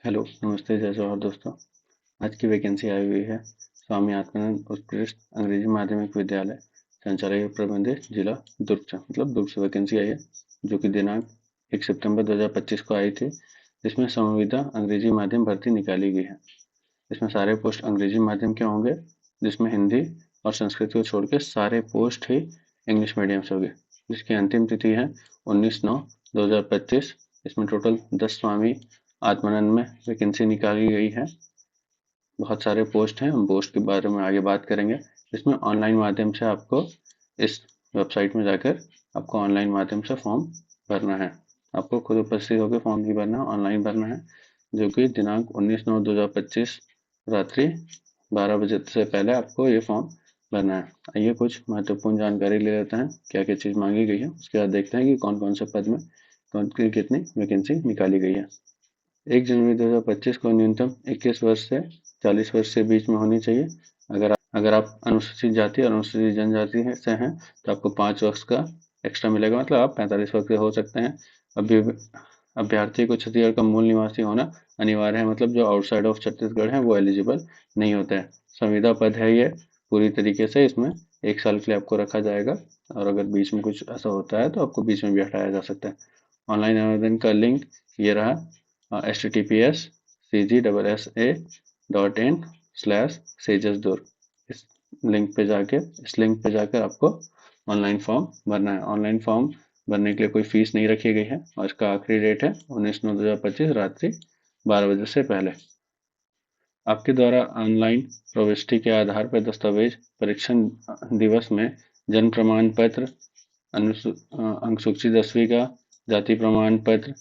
Hello, नमस्ते, जय जवाहर दोस्तों। आज की वैकेंसी आई हुई है स्वामी आत्मानंद उत्कृष्ट अंग्रेजी माध्यमिक विद्यालय संचालक प्रबंधित जिला दुर्ग से, मतलब दुर्ग से वैकेंसी आई है, जो कि दिनांक 1 सितंबर 2025 को आई थी, जिसमें संविदा अंग्रेजी माध्यम भर्ती निकाली गई है। इसमें सारे पोस्ट अंग्रेजी माध्यम के होंगे, जिसमें हिंदी और संस्कृत को छोड़ के सारे पोस्ट ही इंग्लिश मीडियम से होंगे, जिसकी अंतिम तिथि है 19/9/2025। इसमें टोटल 10 स्वामी आत्मानंद में वैकेंसी निकाली गई है। बहुत सारे पोस्ट हैं, हम पोस्ट के बारे में आगे बात करेंगे। इसमें ऑनलाइन माध्यम से आपको इस वेबसाइट में जाकर आपको ऑनलाइन माध्यम से फॉर्म भरना है। आपको खुद उपस्थित होकर फॉर्म नहीं भरना, ऑनलाइन भरना है, जो कि दिनांक 19/9/2025 रात्रि 12 बजे से पहले आपको ये फॉर्म भरना है। आइए कुछ महत्वपूर्ण जानकारी ले लेते हैं, क्या क्या चीज़ मांगी गई है, उसके बाद देखते हैं कि कौन कौन से पद में कौन की कितनी वैकेंसी निकाली गई है। 1 जनवरी 2025 को न्यूनतम 21 वर्ष से 40 वर्ष के बीच में होनी चाहिए। अगर आप अनुसूचित जाति और अनुसूचित जनजाति से हैं तो आपको 5 वर्ष का एक्स्ट्रा मिलेगा, मतलब आप 45 वर्ष के हो सकते हैं। अभी अभ्यर्थी को छत्तीसगढ़ का मूल निवासी होना अनिवार्य है, मतलब जो आउटसाइड ऑफ छत्तीसगढ़ है वो एलिजिबल नहीं होते हैं। संविदा पद है ये, पूरी तरीके से इसमें 1 साल के लिए आपको रखा जाएगा, और अगर बीच में कुछ ऐसा होता है तो आपको बीच में भी हटाया जा सकता है। ऑनलाइन आवेदन का लिंक ये रहा, https://cgssa.in/sejasdur। इस लिंक पे जाकर आपको ऑनलाइन फॉर्म भरना है। ऑनलाइन फॉर्म भरने के लिए कोई फीस नहीं रखी गई है, और इसका आखिरी डेट है 19/9/2025 रात्रि 12 बजे से पहले। आपके द्वारा ऑनलाइन प्रविष्टि के आधार पर दस्तावेज परीक्षण दिवस में जन्म प्रमाण पत्र, अनुसूची 10वीं का जाति प्रमाण पत्र,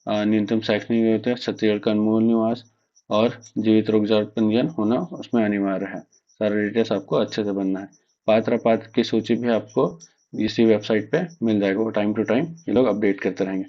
न्यूनतम शैक्षणिक योग्यता, छत्तीसगढ़ का मूल निवास और जीवित रोजगार पंजीयन होना उसमें अनिवार्य है। सारे डिटेल्स आपको अच्छे से भरना है। पात्र की सूची भी आपको इसी वेबसाइट पे मिल जाएगा, वो टाइम टू टाइम ये लोग अपडेट करते रहेंगे।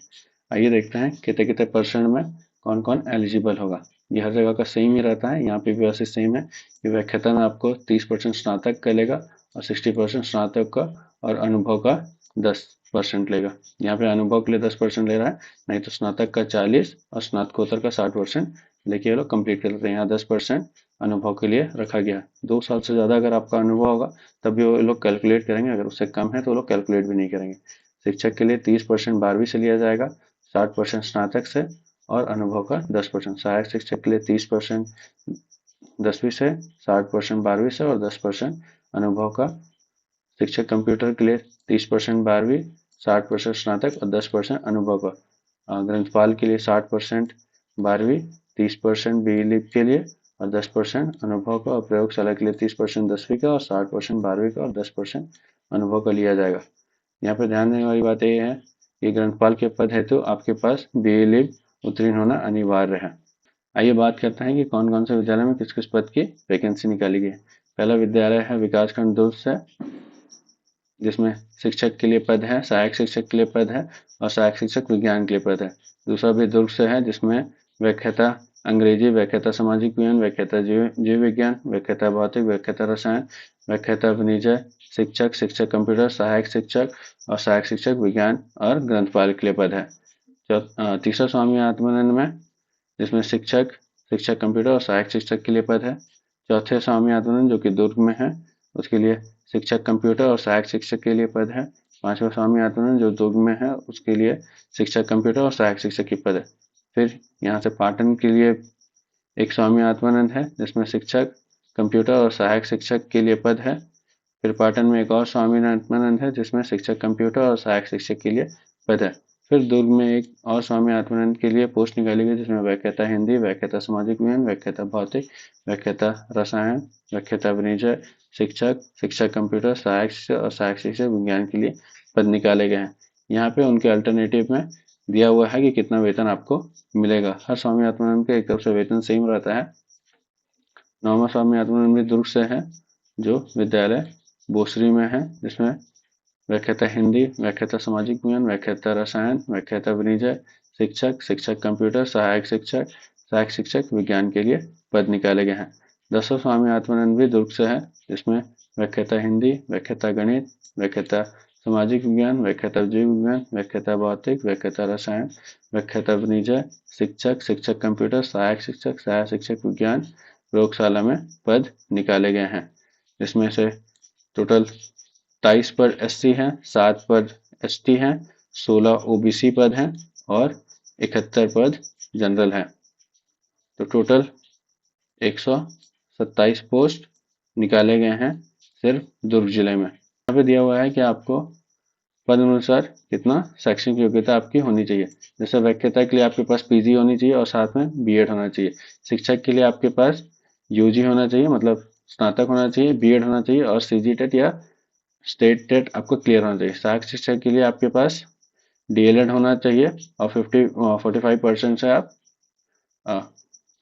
आइए देखते हैं कितने कितने परसेंट में कौन कौन एलिजिबल होगा। ये हर जगह का सेम ही रहता है, यहाँ पे भी वैसे सेम है कि व्याख्याता में आपको 30% स्नातक का लेगा और 60% स्नातक का, और अनुभव का 10% लेगा। यहाँ पे अनुभव के लिए 10% ले रहा है, नहीं तो स्नातक का 40 और स्नातकोत्तर का 60% लेके ये लोग कंप्लीट कर लेते हैं। यहाँ 10% अनुभव के लिए रखा गया है। 2 साल से ज़्यादा अगर आपका अनुभव होगा तब भी वो लोग कैलकुलेट करेंगे, अगर उससे कम है तो वो लोग कैलकुलेट भी नहीं करेंगे। शिक्षक के लिए 30% 12वीं से लिया जाएगा, 60% स्नातक से, और अनुभव का 10%। सहायक शिक्षक के लिए 30% 10वीं से, 60% 12वीं से और 10% अनुभव का। शिक्षक कंप्यूटर के लिए 30% 12वीं, 60% स्नातक और 10% अनुभव का। ग्रंथपाल के लिए 60% 12वीं, 30% बी लिप के लिए और 10% अनुभव का, और प्रयोगशाला के लिए 30% 10वीं का और 60% 12वीं का और 10% अनुभव का लिया जाएगा। यहाँ पर ध्यान देने वाली बात यह है कि ग्रंथपाल के पद हेतु आपके पास बी लिप उत्तीर्ण होना अनिवार्य है। आइए बात करते हैं कि कौन कौन से विद्यालय में किस किस पद की वैकेंसी निकाली गई है। पहला विद्यालय है विकासखंड दुर्ग से, जिसमें शिक्षक के लिए पद है, सहायक शिक्षक के लिए पद है और सहायक शिक्षक विज्ञान के लिए पद है। दूसरा भी दुर्ग से है, जिसमें व्याख्याता अंग्रेजी, व्याख्याता सामाजिक विज्ञान, व्याख्याता जीव विज्ञान, व्याख्याता भौतिक, व्याख्याता रसायन, व्याख्याता वाणिज्य, शिक्षक, शिक्षक कंप्यूटर, सहायक शिक्षक और सहायक शिक्षक विज्ञान और ग्रंथपाल के लिए पद है। तीसरा स्वामी आत्मानंद में, जिसमें शिक्षक, शिक्षक कंप्यूटर और सहायक शिक्षक के लिए पद है। चौथे स्वामी आत्मानंद जो कि दुर्ग में है, उसके लिए शिक्षक कंप्यूटर और सहायक शिक्षक के लिए पद है। पांचवा स्वामी आत्मानंद जो दुर्ग में है, उसके लिए शिक्षक कंप्यूटर और सहायक शिक्षक की पद है। फिर यहाँ से पाटन के लिए एक स्वामी आत्मानंद है, जिसमें शिक्षक कंप्यूटर और सहायक शिक्षक के लिए पद है। फिर पाटन में एक और स्वामी आत्मानंद है, जिसमें शिक्षक कंप्यूटर और सहायक शिक्षक के लिए पद है। फिर दुर्ग में एक और स्वामी आत्मानंद के लिए पोस्ट निकाली गई, जिसमें व्याख्याता हिंदी, व्याख्याता सामाजिक विज्ञान, व्याख्याता भौतिक, व्याख्याता रसायन, व्याख्याता वाणिज्य, शिक्षक, शिक्षक कंप्यूटर, सहायक शिक्षक और सहायक शिक्षक विज्ञान के लिए पद निकाले गए हैं। यहाँ पे उनके अल्टरनेटिव में दिया हुआ है कि कितना वेतन आपको मिलेगा। हर स्वामी आत्मानंद का एक तरफ से वेतन सेम रहता है। 9वां स्वामी आत्मानंद भी दुर्ग से है, जो विद्यालय बोसरी में है, जिसमें व्याख्याता हिंदी, व्याख्याता सामाजिक विज्ञान, व्याख्याता रसायन, व्याख्याता वाणिज्य, शिक्षक, शिक्षक कंप्यूटर, सहायक शिक्षक विज्ञान के लिए पद निकाले गए हैं। 10वां स्वामी आत्मानंद भी दुर्ग से है, जिसमें व्याख्याता हिंदी, व्याख्याता गणित, व्याख्याता सामाजिक विज्ञान, व्याख्याता जीव विज्ञान, व्याख्याता भौतिक, व्याख्याता रसायन, व्याख्याता वाणिज्य, शिक्षक, शिक्षक कंप्यूटर, सहायक शिक्षक विज्ञान प्रयोगशाला में पद निकाले गए हैं। इसमें से टोटल 23 पद SC हैं, 7 पद ST हैं, 16 OBC पद हैं और 71 पद जनरल हैं। तो टोटल 127 पोस्ट निकाले गए हैं सिर्फ दुर्ग जिले में। यहाँ पे दिया हुआ है कि आपको पद अनुसार कितना शैक्षणिक योग्यता आपकी होनी चाहिए। जैसे व्याख्याता के लिए आपके पास PG होनी चाहिए और साथ में B.Ed होना चाहिए। शिक्षक के लिए आपके पास UG होना चाहिए, मतलब स्नातक होना चाहिए, B.Ed होना चाहिए और CG टेट या स्टेट टेट आपको क्लियर होना चाहिए। सहायक शिक्षक के लिए आपके पास DLED होना चाहिए और 45% से आप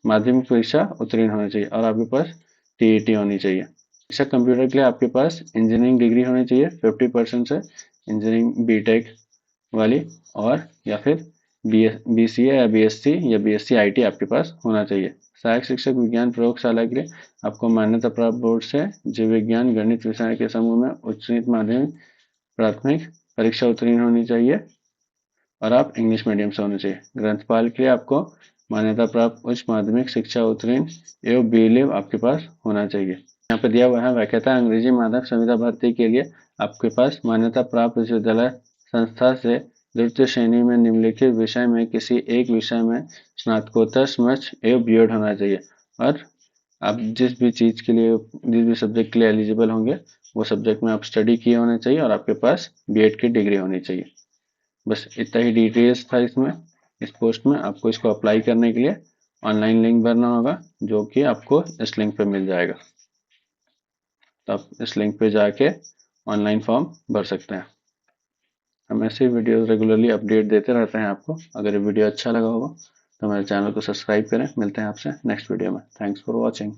माध्यमिक परीक्षा उत्तीर्ण होना चाहिए और आपके पास TET होनी चाहिए। शिक्षक कंप्यूटर के लिए आपके पास इंजीनियरिंग डिग्री होनी चाहिए 50% से, इंजीनियरिंग BTech वाली, और या फिर BCA या BSc या BSc IT आपके पास होना चाहिए। सहायक शिक्षक विज्ञान प्रयोगशाला के लिए आपको मान्यता प्राप्त बोर्ड से जीव विज्ञान गणित विषय के समूह में उच्चतम माध्यमिक प्राथमिक परीक्षा उत्तीर्ण होनी चाहिए और आप इंग्लिश मीडियम से होने चाहिए। ग्रंथपाल के लिए आपको मान्यता प्राप्त उच्च माध्यमिक शिक्षा उत्तीर्ण एवं B.Liv आपके पास होना चाहिए। यहाँ पे दिया हुआ है व्याख्याता अंग्रेजी माध्यम संविदा भर्ती के लिए आपके पास मान्यता प्राप्त विश्वविद्यालय संस्था से द्वितीय श्रेणी में निम्नलिखित विषय में किसी एक विषय में स्नातकोत्तर समक्ष एवं B.Ed होना चाहिए और आप जिस भी चीज के लिए, जिस भी सब्जेक्ट के लिए एलिजिबल होंगे वो सब्जेक्ट में आप स्टडी किए होने चाहिए और आपके पास B.Ed की डिग्री होनी चाहिए। बस इतना ही डिटेल्स था इसमें। इस पोस्ट में आपको इसको अप्लाई करने के लिए ऑनलाइन लिंक भरना होगा जो कि आपको इस लिंक पे मिल जाएगा। तो आप इस लिंक पे जाके ऑनलाइन फॉर्म भर सकते हैं। हम ऐसे वीडियो रेगुलरली अपडेट देते रहते हैं आपको। अगर ये वीडियो अच्छा लगा होगा तो हमारे चैनल को सब्सक्राइब करें। मिलते हैं आपसे नेक्स्ट वीडियो में। Thanks for watching.